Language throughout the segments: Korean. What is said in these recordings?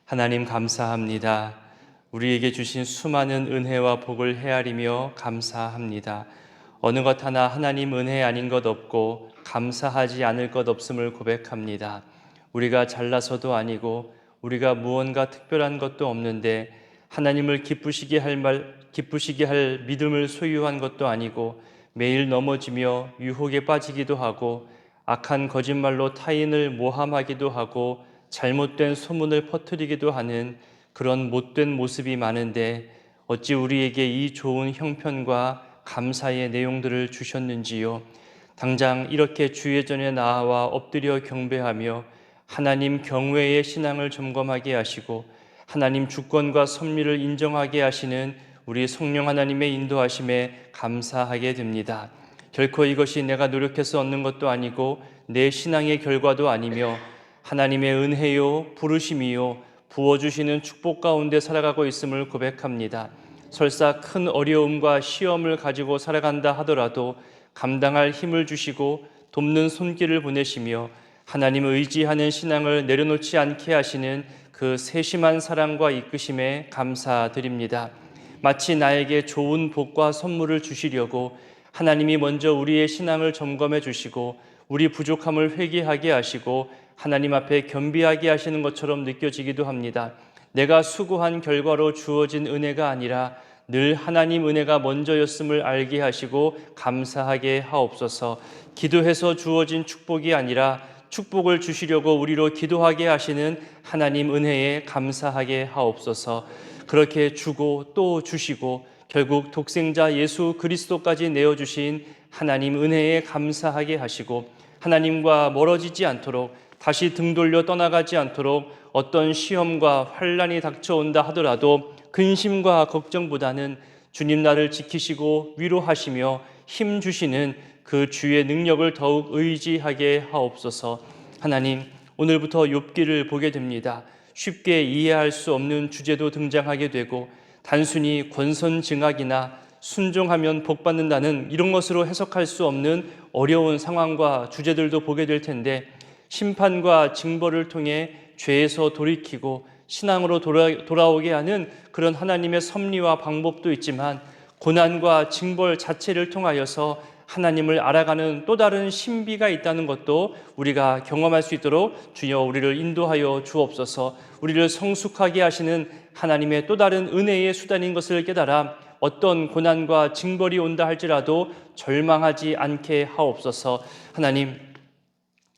하나님 감사합니다. 우리에게 주신 수많은 은혜와 복을 헤아리며 감사합니다. 어느 것 하나 하나님 은혜 아닌 것 없고 감사하지 않을 것 없음을 고백합니다. 우리가 잘나서도 아니고 우리가 무언가 특별한 것도 없는데 하나님을 기쁘시게 할 믿음을 소유한 것도 아니고 매일 넘어지며 유혹에 빠지기도 하고 악한 거짓말로 타인을 모함하기도 하고 잘못된 소문을 퍼뜨리기도 하는 그런 못된 모습이 많은데 어찌 우리에게 이 좋은 형편과 감사의 내용들을 주셨는지요. 당장 이렇게 주의 전에 나아와 엎드려 경배하며 하나님 경외의 신앙을 점검하게 하시고 하나님 주권과 섭리를 인정하게 하시는 우리 성령 하나님의 인도하심에 감사하게 됩니다. 결코 이것이 내가 노력해서 얻는 것도 아니고 내 신앙의 결과도 아니며 하나님의 은혜요 부르심이요 부어주시는 축복 가운데 살아가고 있음을 고백합니다. 설사 큰 어려움과 시험을 가지고 살아간다 하더라도 감당할 힘을 주시고 돕는 손길을 보내시며 하나님을 의지하는 신앙을 내려놓지 않게 하시는 그 세심한 사랑과 이끄심에 감사드립니다. 마치 나에게 좋은 복과 선물을 주시려고 하나님이 먼저 우리의 신앙을 점검해 주시고 우리 부족함을 회개하게 하시고 하나님 앞에 겸비하게 하시는 것처럼 느껴지기도 합니다. 내가 수고한 결과로 주어진 은혜가 아니라 늘 하나님 은혜가 먼저였음을 알게 하시고 감사하게 하옵소서. 기도해서 주어진 축복이 아니라 축복을 주시려고 우리로 기도하게 하시는 하나님 은혜에 감사하게 하옵소서. 그렇게 주고 또 주시고 결국 독생자 예수 그리스도까지 내어주신 하나님 은혜에 감사하게 하시고 하나님과 멀어지지 않도록 다시 등 돌려 떠나가지 않도록 어떤 시험과 환난이 닥쳐온다 하더라도 근심과 걱정보다는 주님 나를 지키시고 위로하시며 힘 주시는 그 주의 능력을 더욱 의지하게 하옵소서. 하나님, 오늘부터 욥기를 보게 됩니다. 쉽게 이해할 수 없는 주제도 등장하게 되고 단순히 권선징악이나 순종하면 복받는다는 이런 것으로 해석할 수 없는 어려운 상황과 주제들도 보게 될 텐데 심판과 징벌을 통해 죄에서 돌이키고 신앙으로 돌아오게 하는 그런 하나님의 섭리와 방법도 있지만 고난과 징벌 자체를 통하여서 하나님을 알아가는 또 다른 신비가 있다는 것도 우리가 경험할 수 있도록 주여 우리를 인도하여 주옵소서. 우리를 성숙하게 하시는 하나님의 또 다른 은혜의 수단인 것을 깨달아 어떤 고난과 징벌이 온다 할지라도 절망하지 않게 하옵소서. 하나님,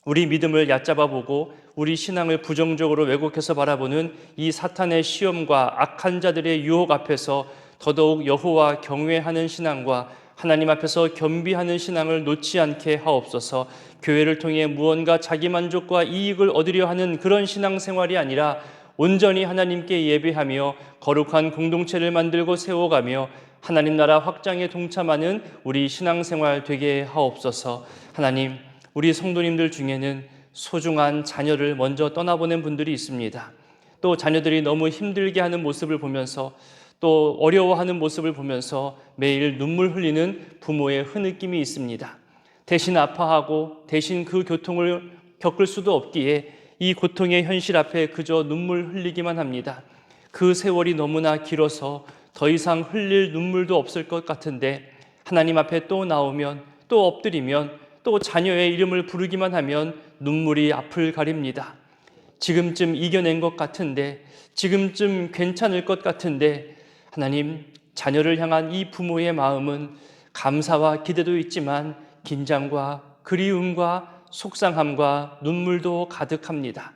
우리 믿음을 얕잡아 보고 우리 신앙을 부정적으로 왜곡해서 바라보는 이 사탄의 시험과 악한 자들의 유혹 앞에서 더더욱 여호와 경외하는 신앙과 하나님 앞에서 겸비하는 신앙을 놓지 않게 하옵소서. 교회를 통해 무언가 자기만족과 이익을 얻으려 하는 그런 신앙생활이 아니라 온전히 하나님께 예배하며 거룩한 공동체를 만들고 세워가며 하나님 나라 확장에 동참하는 우리 신앙생활 되게 하옵소서. 하나님, 우리 성도님들 중에는 소중한 자녀를 먼저 떠나보낸 분들이 있습니다. 또 자녀들이 너무 힘들게 하는 모습을 보면서 또 어려워하는 모습을 보면서 매일 눈물 흘리는 부모의 흐느낌이 있습니다. 대신 아파하고 대신 그 고통을 겪을 수도 없기에 이 고통의 현실 앞에 그저 눈물 흘리기만 합니다. 그 세월이 너무나 길어서 더 이상 흘릴 눈물도 없을 것 같은데 하나님 앞에 또 나오면 또 엎드리면 또 자녀의 이름을 부르기만 하면 눈물이 앞을 가립니다. 지금쯤 이겨낸 것 같은데, 지금쯤 괜찮을 것 같은데, 하나님, 자녀를 향한 이 부모의 마음은 감사와 기대도 있지만 긴장과 그리움과 속상함과 눈물도 가득합니다.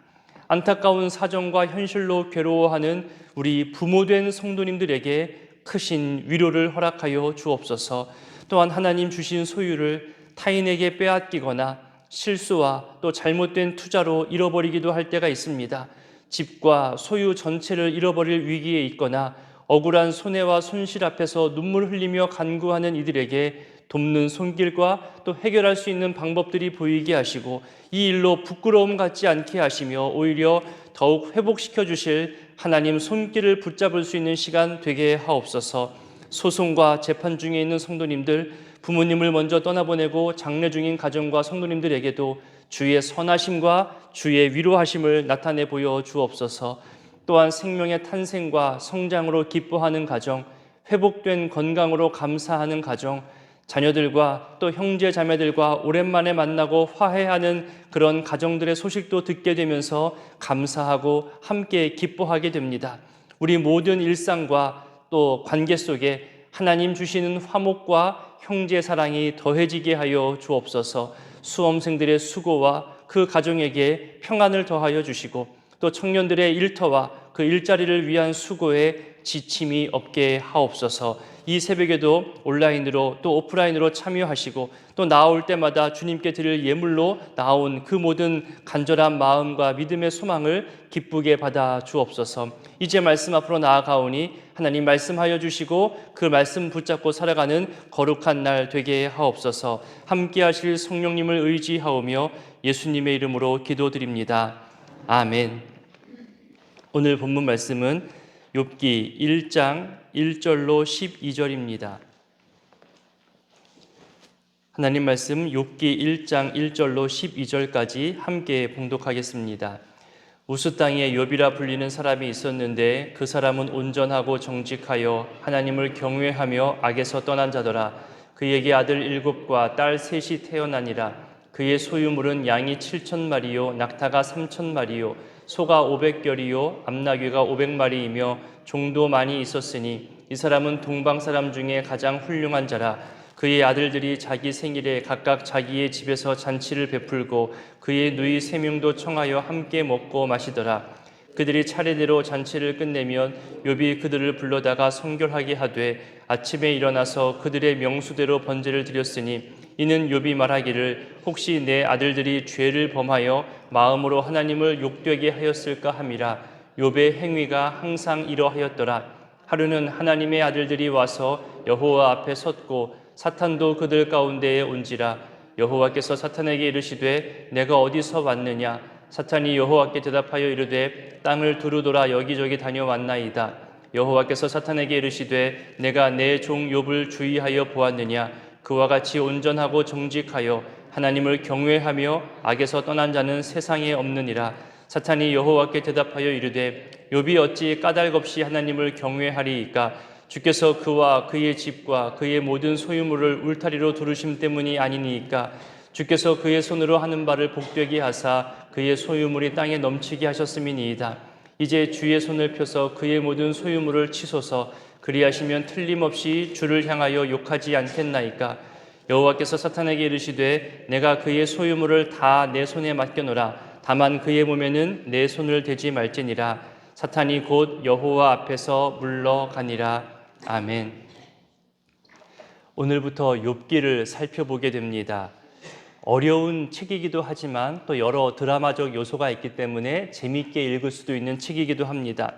안타까운 사정과 현실로 괴로워하는 우리 부모된 성도님들에게 크신 위로를 허락하여 주옵소서. 또한 하나님 주신 소유를 타인에게 빼앗기거나 실수와 또 잘못된 투자로 잃어버리기도 할 때가 있습니다. 집과 소유 전체를 잃어버릴 위기에 있거나 억울한 손해와 손실 앞에서 눈물 흘리며 간구하는 이들에게 돕는 손길과 또 해결할 수 있는 방법들이 보이게 하시고 이 일로 부끄러움 갖지 않게 하시며 오히려 더욱 회복시켜 주실 하나님 손길을 붙잡을 수 있는 시간 되게 하옵소서. 소송과 재판 중에 있는 성도님들, 부모님을 먼저 떠나보내고 장례 중인 가정과 성도님들에게도 주의 선하심과 주의 위로하심을 나타내 보여 주옵소서. 또한 생명의 탄생과 성장으로 기뻐하는 가정, 회복된 건강으로 감사하는 가정, 자녀들과 또 형제 자매들과 오랜만에 만나고 화해하는 그런 가정들의 소식도 듣게 되면서 감사하고 함께 기뻐하게 됩니다. 우리 모든 일상과 또 관계 속에 하나님 주시는 화목과 형제 사랑이 더해지게 하여 주옵소서. 수험생들의 수고와 그 가정에게 평안을 더하여 주시고 또 청년들의 일터와 그 일자리를 위한 수고에 지침이 없게 하옵소서. 이 새벽에도 온라인으로 또 오프라인으로 참여하시고 또 나올 때마다 주님께 드릴 예물로 나온 그 모든 간절한 마음과 믿음의 소망을 기쁘게 받아 주옵소서. 이제 말씀 앞으로 나아가오니 하나님 말씀하여 주시고 그 말씀 붙잡고 살아가는 거룩한 날 되게 하옵소서. 함께 하실 성령님을 의지하오며 예수님의 이름으로 기도드립니다. 아멘. 오늘 본문 말씀은 욥기 1장 1절로 12절입니다. 하나님 말씀 욥기 1장 1절로 12절까지 함께 봉독하겠습니다. 우스 땅에 욥이라 불리는 사람이 있었는데 그 사람은 온전하고 정직하여 하나님을 경외하며 악에서 떠난 자더라. 그에게 아들 7과 딸 3이 태어나니라. 그의 소유물은 양이 7,000마리요 낙타가 3,000마리요 소가 500결이요 암나귀가 500마리이며 종도 많이 있었으니 이 사람은 동방 사람 중에 가장 훌륭한 자라. 그의 아들들이 자기 생일에 각각 자기의 집에서 잔치를 베풀고 그의 누이 3명도 청하여 함께 먹고 마시더라. 그들이 차례대로 잔치를 끝내면 욥이 그들을 불러다가 성결하게 하되 아침에 일어나서 그들의 명수대로 번제를 드렸으니 이는 욥이 말하기를 혹시 내 아들들이 죄를 범하여 마음으로 하나님을 욕되게 하였을까 함이라. 욥의 행위가 항상 이러하였더라. 하루는 하나님의 아들들이 와서 여호와 앞에 섰고 사탄도 그들 가운데에 온지라. 여호와께서 사탄에게 이르시되 내가 어디서 왔느냐. 사탄이 여호와께 대답하여 이르되 땅을 두루돌아 여기저기 다녀왔나이다. 여호와께서 사탄에게 이르시되 내가 내 종 욥을 주의하여 보았느냐. 그와 같이 온전하고 정직하여 하나님을 경외하며 악에서 떠난 자는 세상에 없느니라. 사탄이 여호와께 대답하여 이르되 욥이 어찌 까닭없이 하나님을 경외하리이까. 주께서 그와 그의 집과 그의 모든 소유물을 울타리로 두르심 때문이 아니니이까. 주께서 그의 손으로 하는 바를 복되게 하사 그의 소유물이 땅에 넘치게 하셨음이니이다. 이제 주의 손을 펴서 그의 모든 소유물을 치소서. 그리하시면 틀림없이 주를 향하여 욕하지 않겠나이까. 여호와께서 사탄에게 이르시되 내가 그의 소유물을 다 내 손에 맡겨놓으라. 다만 그의 몸에는 내 손을 대지 말지니라. 사탄이 곧 여호와 앞에서 물러가니라. 아멘. 오늘부터 욥기를 살펴보게 됩니다. 어려운 책이기도 하지만 또 여러 드라마적 요소가 있기 때문에 재미있게 읽을 수도 있는 책이기도 합니다.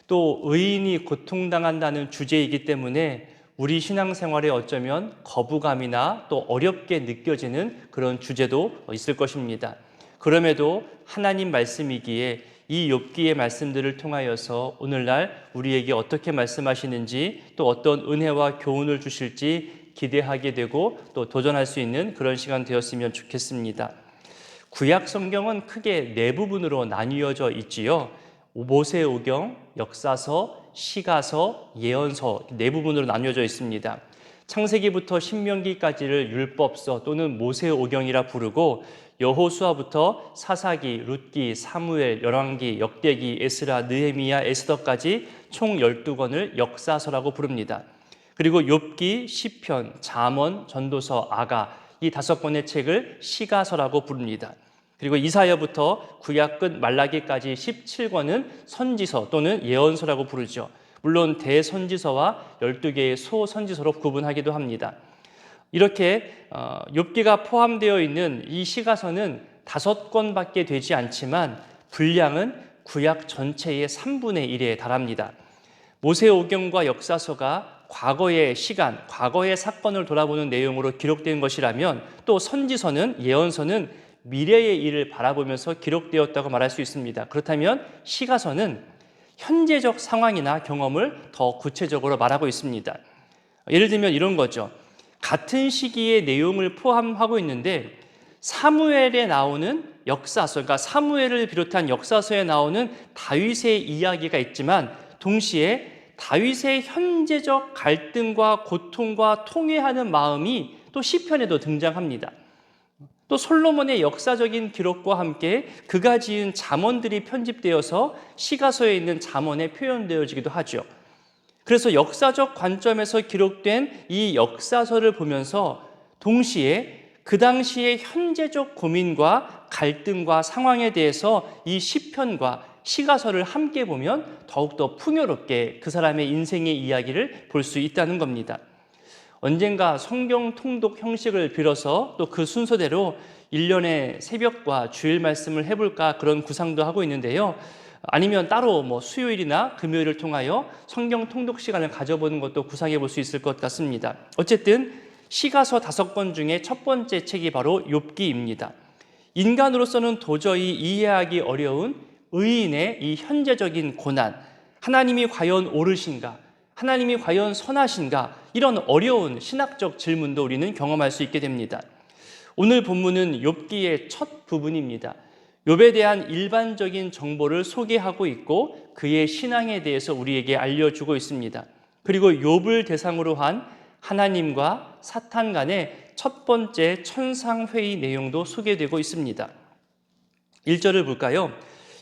또 의인이 고통당한다는 주제이기 때문에 우리 신앙생활에 어쩌면 거부감이나 또 어렵게 느껴지는 그런 주제도 있을 것입니다. 그럼에도 하나님 말씀이기에 이 욥기의 말씀들을 통하여서 오늘날 우리에게 어떻게 말씀하시는지 또 어떤 은혜와 교훈을 주실지 기대하게 되고 또 도전할 수 있는 그런 시간 되었으면 좋겠습니다. 구약 성경은 크게 4부분으로 나뉘어져 있지요. 모세오경, 역사서, 시가서, 예언서 4부분으로 나뉘어져 있습니다. 창세기부터 신명기까지를 율법서 또는 모세오경이라 부르고 여호수아부터 사사기, 룻기, 사무엘, 열왕기, 역대기, 에스라, 느헤미야, 에스더까지 총 12권을 역사서라고 부릅니다. 그리고 욥기, 시편, 잠언, 전도서, 아가 이 5권의 책을 시가서라고 부릅니다. 그리고 이사야부터 구약 끝 말라기까지 17권은 선지서 또는 예언서라고 부르죠. 물론 대선지서와 12개의 소선지서로 구분하기도 합니다. 이렇게 욥기가 포함되어 있는 이 시가서는 5권밖에 되지 않지만 분량은 구약 전체의 3분의 1에 달합니다. 모세오경과 역사서가 과거의 시간, 과거의 사건을 돌아보는 내용으로 기록된 것이라면 또 선지서는, 예언서는 미래의 일을 바라보면서 기록되었다고 말할 수 있습니다. 그렇다면 시가서는 현재적 상황이나 경험을 더 구체적으로 말하고 있습니다. 예를 들면 이런 거죠. 같은 시기의 내용을 포함하고 있는데 사무엘에 나오는 역사서, 그러니까 사무엘을 비롯한 역사서에 나오는 다윗의 이야기가 있지만 동시에 다윗의 현재적 갈등과 고통과 통회하는 마음이 또 시편에도 등장합니다. 또 솔로몬의 역사적인 기록과 함께 그가 지은 잠언들이 편집되어서 시가서에 있는 잠언에 표현되어지기도 하죠. 그래서 역사적 관점에서 기록된 이 역사서를 보면서 동시에 그 당시의 현재적 고민과 갈등과 상황에 대해서 이 시편과 시가서를 함께 보면 더욱더 풍요롭게 그 사람의 인생의 이야기를 볼 수 있다는 겁니다. 언젠가 성경 통독 형식을 빌어서 또 그 순서대로 1년에 새벽과 주일 말씀을 해볼까 그런 구상도 하고 있는데요. 아니면 따로 수요일이나 금요일을 통하여 성경 통독 시간을 가져보는 것도 구상해 볼 수 있을 것 같습니다. 어쨌든 시가서 5권 중에 첫 번째 책이 바로 욥기입니다. 인간으로서는 도저히 이해하기 어려운 의인의 이 현재적인 고난, 하나님이 과연 옳으신가, 하나님이 과연 선하신가, 이런 어려운 신학적 질문도 우리는 경험할 수 있게 됩니다. 오늘 본문은 욥기의 첫 부분입니다. 욥에 대한 일반적인 정보를 소개하고 있고 그의 신앙에 대해서 우리에게 알려주고 있습니다. 그리고 욥을 대상으로 한 하나님과 사탄 간의 첫 번째 천상회의 내용도 소개되고 있습니다. 1절을 볼까요?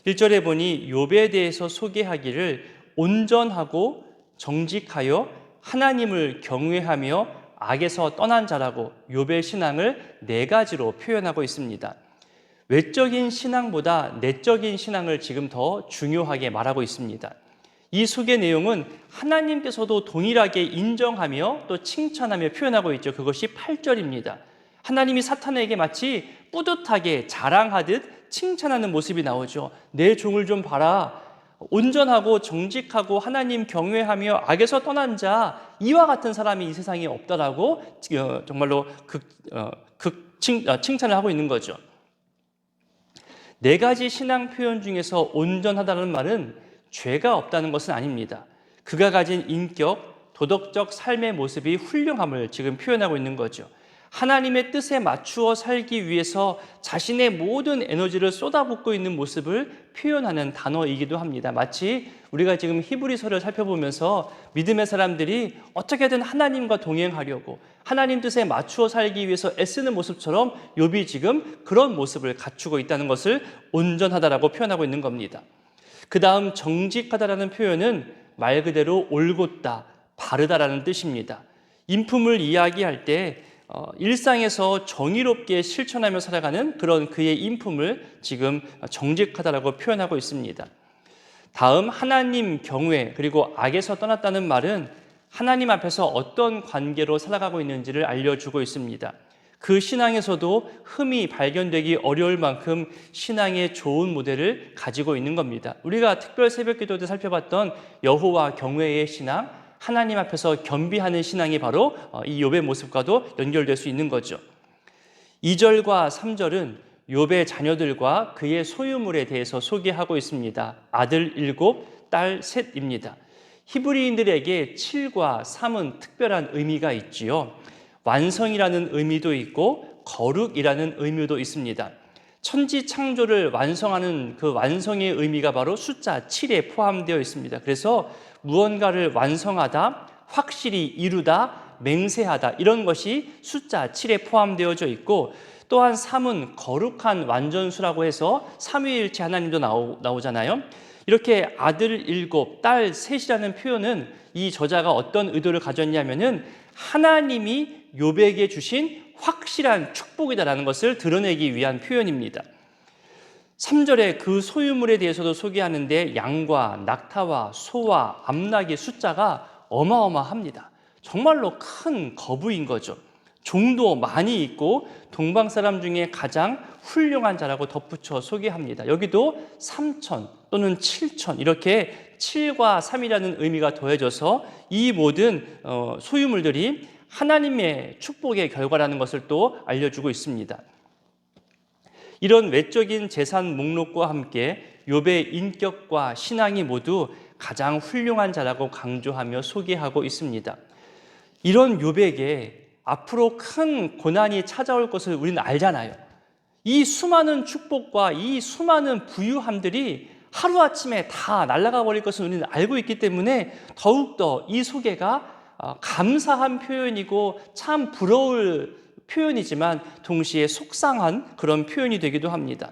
1절에 보니 욥에 대해서 소개하기를 온전하고 정직하여 하나님을 경외하며 악에서 떠난 자라고 욥의 신앙을 4가지로 표현하고 있습니다. 외적인 신앙보다 내적인 신앙을 지금 더 중요하게 말하고 있습니다. 이 소개 내용은 하나님께서도 동일하게 인정하며 또 칭찬하며 표현하고 있죠. 그것이 8절입니다. 하나님이 사탄에게 마치 뿌듯하게 자랑하듯 칭찬하는 모습이 나오죠. 내 종을 좀 봐라. 온전하고 정직하고 하나님 경외하며 악에서 떠난 자, 이와 같은 사람이 이 세상에 없다라고 정말로 칭찬을 하고 있는 거죠. 4가지 신앙 표현 중에서 온전하다는 말은 죄가 없다는 것은 아닙니다. 그가 가진 인격, 도덕적 삶의 모습이 훌륭함을 지금 표현하고 있는 거죠. 하나님의 뜻에 맞추어 살기 위해서 자신의 모든 에너지를 쏟아붓고 있는 모습을 표현하는 단어이기도 합니다. 마치 우리가 지금 히브리서를 살펴보면서 믿음의 사람들이 어떻게든 하나님과 동행하려고 하나님 뜻에 맞추어 살기 위해서 애쓰는 모습처럼 욥이 지금 그런 모습을 갖추고 있다는 것을 온전하다라고 표현하고 있는 겁니다. 그 다음 정직하다라는 표현은 말 그대로 올곧다, 바르다라는 뜻입니다. 인품을 이야기할 때 일상에서 정의롭게 실천하며 살아가는 그런 그의 인품을 지금 정직하다라고 표현하고 있습니다. 다음 하나님 경외, 그리고 악에서 떠났다는 말은 하나님 앞에서 어떤 관계로 살아가고 있는지를 알려주고 있습니다. 그 신앙에서도 흠이 발견되기 어려울 만큼 신앙의 좋은 모델을 가지고 있는 겁니다. 우리가 특별 새벽 기도 때 살펴봤던 여호와 경외의 신앙, 하나님 앞에서 겸비하는 신앙이 바로 이 욥의 모습과도 연결될 수 있는 거죠. 2절과 3절은 욥의 자녀들과 그의 소유물에 대해서 소개하고 있습니다. 아들 7, 딸 3입니다. 히브리인들에게 7과 3은 특별한 의미가 있지요. 완성이라는 의미도 있고 거룩이라는 의미도 있습니다. 천지 창조를 완성하는 그 완성의 의미가 바로 숫자 7에 포함되어 있습니다. 그래서 무언가를 완성하다, 확실히 이루다, 맹세하다, 이런 것이 숫자 7에 포함되어져 있고, 또한 3은 거룩한 완전수라고 해서 삼위일체 하나님도 나오잖아요. 이렇게 아들 7, 딸 3이라는 표현은 이 저자가 어떤 의도를 가졌냐면은 하나님이 욥에게 주신 확실한 축복이다라는 것을 드러내기 위한 표현입니다. 3절에 그 소유물에 대해서도 소개하는데 양과 낙타와 소와 암낙의 숫자가 어마어마합니다. 정말로 큰 거부인 거죠. 종도 많이 있고 동방 사람 중에 가장 훌륭한 자라고 덧붙여 소개합니다. 여기도 3천 또는 7천, 이렇게 7과 3이라는 의미가 더해져서 이 모든 소유물들이 하나님의 축복의 결과라는 것을 또 알려주고 있습니다. 이런 외적인 재산 목록과 함께 욥의 인격과 신앙이 모두 가장 훌륭한 자라고 강조하며 소개하고 있습니다. 이런 욥에게 앞으로 큰 고난이 찾아올 것을 우리는 알잖아요. 이 수많은 축복과 이 수많은 부유함들이 하루아침에 다 날아가 버릴 것을 우리는 알고 있기 때문에 더욱더 이 소개가 감사한 표현이고 참 부러울 표현이지만 동시에 속상한 그런 표현이 되기도 합니다.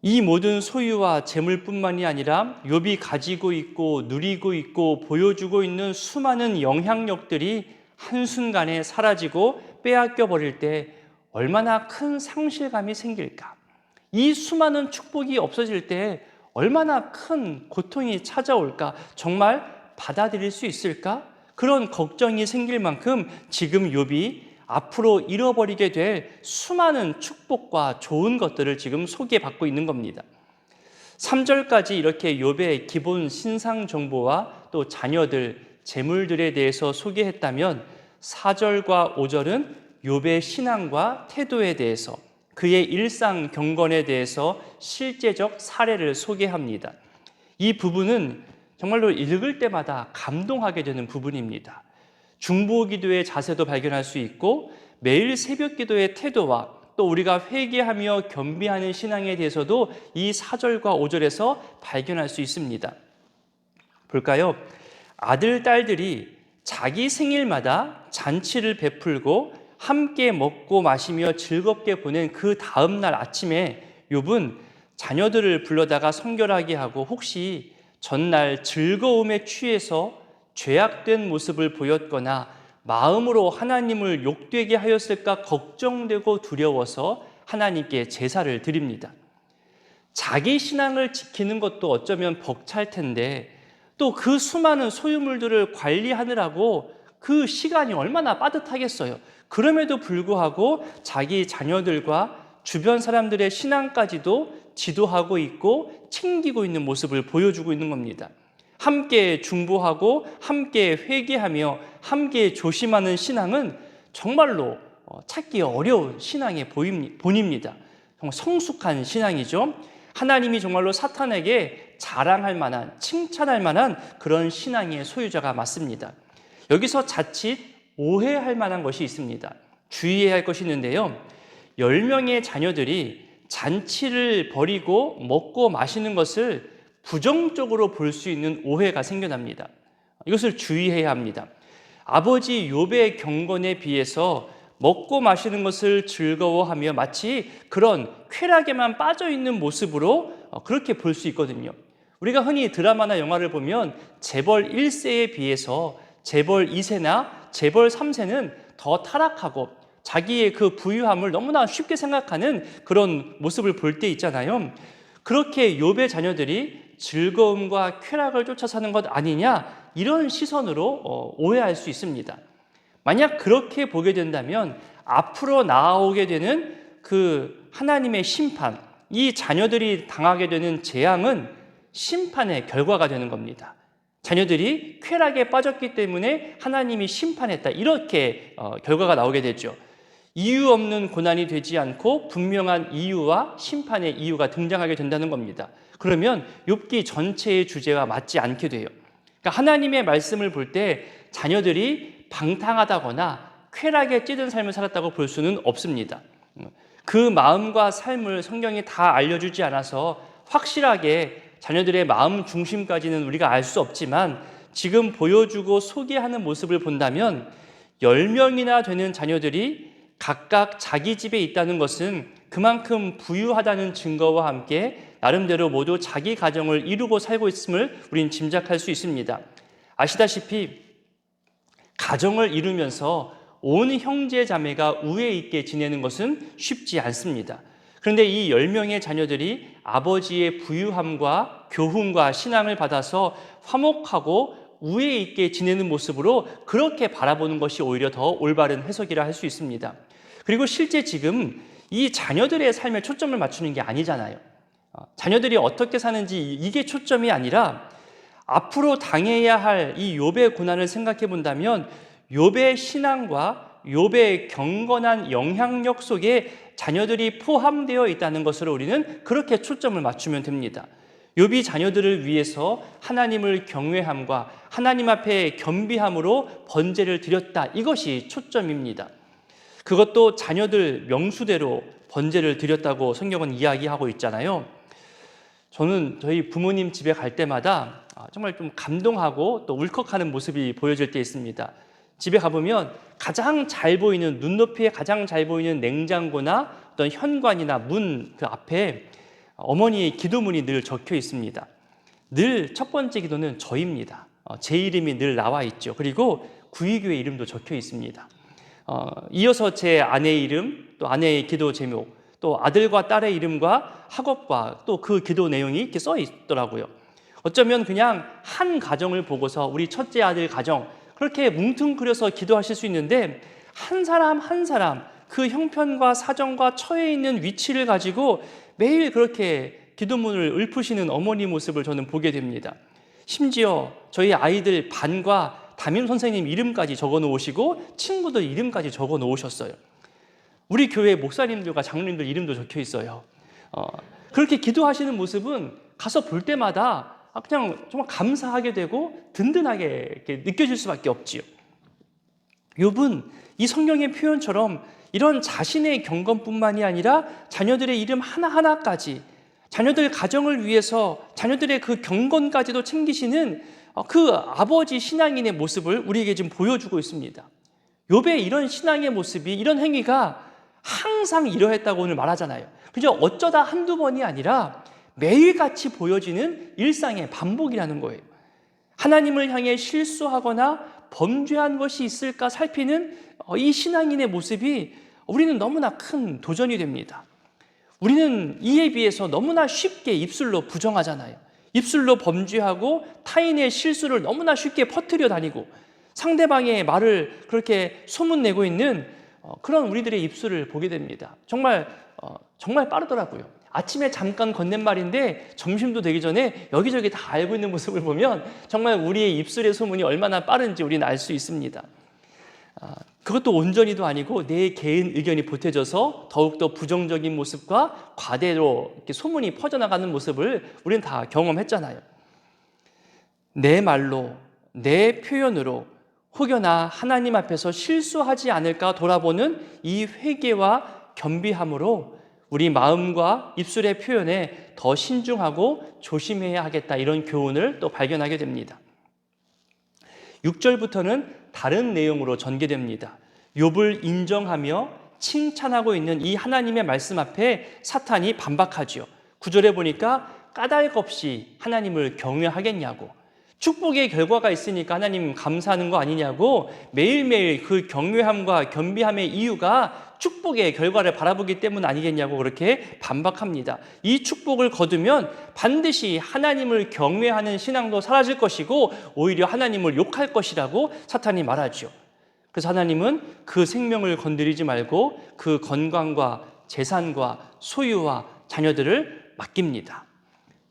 이 모든 소유와 재물뿐만이 아니라 욥이 가지고 있고 누리고 있고 보여주고 있는 수많은 영향력들이 한순간에 사라지고 빼앗겨 버릴 때 얼마나 큰 상실감이 생길까? 이 수많은 축복이 없어질 때 얼마나 큰 고통이 찾아올까? 정말 받아들일 수 있을까? 그런 걱정이 생길 만큼 지금 욥이 앞으로 잃어버리게 될 수많은 축복과 좋은 것들을 지금 소개받고 있는 겁니다. 3절까지 이렇게 욥의 기본 신상 정보와 또 자녀들, 재물들에 대해서 소개했다면 4절과 5절은 욥의 신앙과 태도에 대해서, 그의 일상 경건에 대해서 실제적 사례를 소개합니다. 이 부분은 정말로 읽을 때마다 감동하게 되는 부분입니다. 중보기도의 자세도 발견할 수 있고 매일 새벽기도의 태도와 또 우리가 회개하며 겸비하는 신앙에 대해서도 이 4절과 5절에서 발견할 수 있습니다. 볼까요? 아들, 딸들이 자기 생일마다 잔치를 베풀고 함께 먹고 마시며 즐겁게 보낸 그 다음날 아침에 욥은 자녀들을 불러다가 성결하게 하고 혹시 전날 즐거움에 취해서 죄악된 모습을 보였거나 마음으로 하나님을 욕되게 하였을까 걱정되고 두려워서 하나님께 제사를 드립니다. 자기 신앙을 지키는 것도 어쩌면 벅찰 텐데 또 그 수많은 소유물들을 관리하느라고 그 시간이 얼마나 빠듯하겠어요. 그럼에도 불구하고 자기 자녀들과 주변 사람들의 신앙까지도 지도하고 있고 챙기고 있는 모습을 보여주고 있는 겁니다. 함께 중보하고 함께 회개하며 함께 조심하는 신앙은 정말로 찾기 어려운 신앙의 본입니다. 정말 성숙한 신앙이죠. 하나님이 정말로 사탄에게 자랑할 만한, 칭찬할 만한 그런 신앙의 소유자가 맞습니다. 여기서 자칫 오해할 만한 것이 있습니다. 주의해야 할 것이 있는데요. 10명의 자녀들이 잔치를 벌이고 먹고 마시는 것을 부정적으로 볼 수 있는 오해가 생겨납니다. 이것을 주의해야 합니다. 아버지 욥의 경건에 비해서 먹고 마시는 것을 즐거워하며 마치 그런 쾌락에만 빠져있는 모습으로 그렇게 볼 수 있거든요. 우리가 흔히 드라마나 영화를 보면 재벌 1세에 비해서 재벌 2세나 재벌 3세는 더 타락하고 자기의 그 부유함을 너무나 쉽게 생각하는 그런 모습을 볼 때 있잖아요. 그렇게 욥의 자녀들이 즐거움과 쾌락을 쫓아 사는 것 아니냐, 이런 시선으로 오해할 수 있습니다. 만약 그렇게 보게 된다면 앞으로 나아오게 되는 그 하나님의 심판, 이 자녀들이 당하게 되는 재앙은 심판의 결과가 되는 겁니다. 자녀들이 쾌락에 빠졌기 때문에 하나님이 심판했다, 이렇게 결과가 나오게 되죠. 이유 없는 고난이 되지 않고 분명한 이유와 심판의 이유가 등장하게 된다는 겁니다. 그러면 욥기 전체의 주제와 맞지 않게 돼요. 그러니까 하나님의 말씀을 볼 때 자녀들이 방탕하다거나 쾌락에 찌든 삶을 살았다고 볼 수는 없습니다. 그 마음과 삶을 성경이 다 알려주지 않아서 확실하게 자녀들의 마음 중심까지는 우리가 알 수 없지만 지금 보여주고 소개하는 모습을 본다면 10명이나 되는 자녀들이 각각 자기 집에 있다는 것은 그만큼 부유하다는 증거와 함께 나름대로 모두 자기 가정을 이루고 살고 있음을 우린 짐작할 수 있습니다. 아시다시피 가정을 이루면서 온 형제 자매가 우애 있게 지내는 것은 쉽지 않습니다. 그런데 이 10명의 자녀들이 아버지의 부유함과 교훈과 신앙을 받아서 화목하고 우애 있게 지내는 모습으로 그렇게 바라보는 것이 오히려 더 올바른 해석이라 할 수 있습니다. 그리고 실제 지금 이 자녀들의 삶에 초점을 맞추는 게 아니잖아요. 자녀들이 어떻게 사는지 이게 초점이 아니라 앞으로 당해야 할 이 욥의 고난을 생각해 본다면 욥의 신앙과 욥의 경건한 영향력 속에 자녀들이 포함되어 있다는 것으로 우리는 그렇게 초점을 맞추면 됩니다. 욥이 자녀들을 위해서 하나님을 경외함과 하나님 앞에 겸비함으로 번제를 드렸다, 이것이 초점입니다. 그것도 자녀들 명수대로 번제를 드렸다고 성경은 이야기하고 있잖아요. 저는 저희 부모님 집에 갈 때마다 정말 좀 감동하고 또 울컥하는 모습이 보여질 때 있습니다. 집에 가보면 가장 잘 보이는, 눈높이에 가장 잘 보이는 냉장고나 어떤 현관이나 문 그 앞에 어머니의 기도문이 늘 적혀 있습니다. 늘 첫 번째 기도는 저입니다. 제 이름이 늘 나와 있죠. 그리고 구의교회 이름도 적혀 있습니다. 이어서 제 아내의 이름, 또 아내의 기도 제목, 또 아들과 딸의 이름과 학업과 또 그 기도 내용이 이렇게 써 있더라고요. 어쩌면 그냥 한 가정을 보고서 우리 첫째 아들 가정 그렇게 뭉뚱그려서 기도하실 수 있는데 한 사람 한 사람 그 형편과 사정과 처해 있는 위치를 가지고 매일 그렇게 기도문을 읊으시는 어머니 모습을 저는 보게 됩니다. 심지어 저희 아이들 반과 담임 선생님 이름까지 적어 놓으시고 친구들 이름까지 적어 놓으셨어요. 우리 교회 목사님들과 장로님들 이름도 적혀 있어요. 그렇게 기도하시는 모습은 가서 볼 때마다 그냥 정말 감사하게 되고 든든하게 이렇게 느껴질 수밖에 없지요. 욥은 이 성경의 표현처럼 이런 자신의 경건뿐만이 아니라 자녀들의 이름 하나하나까지, 자녀들 가정을 위해서 자녀들의 그 경건까지도 챙기시는 그 아버지 신앙인의 모습을 우리에게 지금 보여주고 있습니다. 욥의 이런 신앙의 모습이, 이런 행위가 항상 이러했다고 오늘 말하잖아요. 그저 어쩌다 한두 번이 아니라 매일같이 보여지는 일상의 반복이라는 거예요. 하나님을 향해 실수하거나 범죄한 것이 있을까 살피는 이 신앙인의 모습이 우리는 너무나 큰 도전이 됩니다. 우리는 이에 비해서 너무나 쉽게 입술로 부정하잖아요. 입술로 범죄하고 타인의 실수를 너무나 쉽게 퍼뜨려 다니고 상대방의 말을 그렇게 소문내고 있는 그런 우리들의 입술을 보게 됩니다. 정말 빠르더라고요. 아침에 잠깐 건넨 말인데 점심도 되기 전에 여기저기 다 알고 있는 모습을 보면 정말 우리의 입술의 소문이 얼마나 빠른지 우리는 알 수 있습니다. 그것도 온전히도 아니고 내 개인 의견이 보태져서 더욱더 부정적인 모습과 과대로 이렇게 소문이 퍼져나가는 모습을 우리는 다 경험했잖아요. 내 말로, 내 표현으로 혹여나 하나님 앞에서 실수하지 않을까 돌아보는 이 회개와 겸비함으로 우리 마음과 입술의 표현에 더 신중하고 조심해야 하겠다, 이런 교훈을 또 발견하게 됩니다. 6절부터는 다른 내용으로 전개됩니다. 욥을 인정하며 칭찬하고 있는 이 하나님의 말씀 앞에 사탄이 반박하죠. 9절에 보니까 까닭없이 하나님을 경외하겠냐고, 축복의 결과가 있으니까 하나님 감사하는 거 아니냐고, 매일매일 그 경외함과 겸비함의 이유가 축복의 결과를 바라보기 때문 아니겠냐고 그렇게 반박합니다. 이 축복을 거두면 반드시 하나님을 경외하는 신앙도 사라질 것이고 오히려 하나님을 욕할 것이라고 사탄이 말하죠. 그래서 하나님은 그 생명을 건드리지 말고 그 건강과 재산과 소유와 자녀들을 맡깁니다.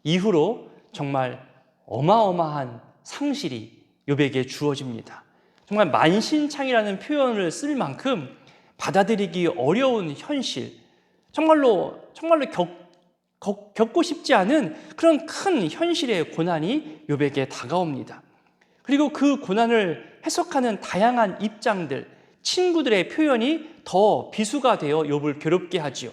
이후로 정말 어마어마한 상실이 욥에게 주어집니다. 정말 만신창이라는 표현을 쓸 만큼 받아들이기 어려운 현실, 정말로 겪고 싶지 않은 그런 큰 현실의 고난이 욥에게 다가옵니다. 그리고 그 고난을 해석하는 다양한 입장들, 친구들의 표현이 더 비수가 되어 욥을 괴롭게 하지요.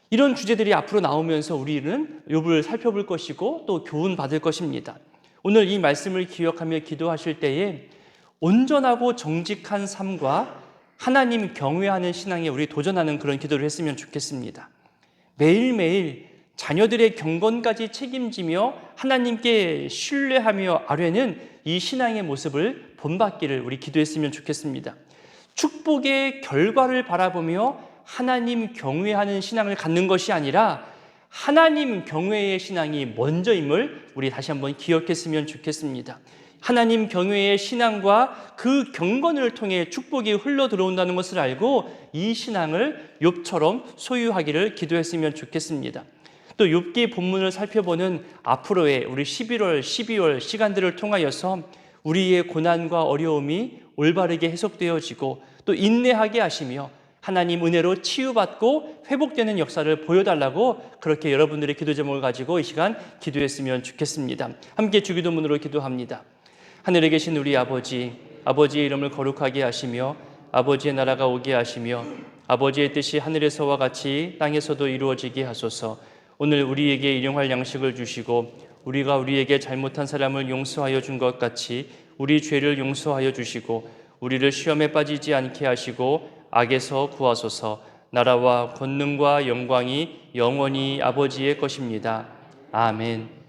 이런 주제들이 앞으로 나오면서 우리는 욥을 살펴볼 것이고 또 교훈받을 것입니다. 오늘 이 말씀을 기억하며 기도하실 때에 온전하고 정직한 삶과 하나님 경외하는 신앙에 우리 도전하는 그런 기도를 했으면 좋겠습니다. 매일매일 자녀들의 경건까지 책임지며 하나님께 신뢰하며 아뢰는 이 신앙의 모습을 본받기를 우리 기도했으면 좋겠습니다. 축복의 결과를 바라보며 하나님 경외하는 신앙을 갖는 것이 아니라 하나님 경외의 신앙이 먼저임을 우리 다시 한번 기억했으면 좋겠습니다. 하나님 경외의 신앙과 그 경건을 통해 축복이 흘러 들어온다는 것을 알고 이 신앙을 욥처럼 소유하기를 기도했으면 좋겠습니다. 또 욥기 본문을 살펴보는 앞으로의 우리 11월, 12월 시간들을 통하여서 우리의 고난과 어려움이 올바르게 해석되어지고 또 인내하게 하시며 하나님 은혜로 치유받고 회복되는 역사를 보여달라고 그렇게 여러분들의 기도 제목을 가지고 이 시간 기도했으면 좋겠습니다. 함께 주기도문으로 기도합니다. 하늘에 계신 우리 아버지, 아버지의 이름을 거룩하게 하시며 아버지의 나라가 오게 하시며 아버지의 뜻이 하늘에서와 같이 땅에서도 이루어지게 하소서. 오늘 우리에게 일용할 양식을 주시고 우리가 우리에게 잘못한 사람을 용서하여 준 것 같이 우리 죄를 용서하여 주시고 우리를 시험에 빠지지 않게 하시고 악에서 구하소서. 나라와 권능과 영광이 영원히 아버지의 것입니다. 아멘.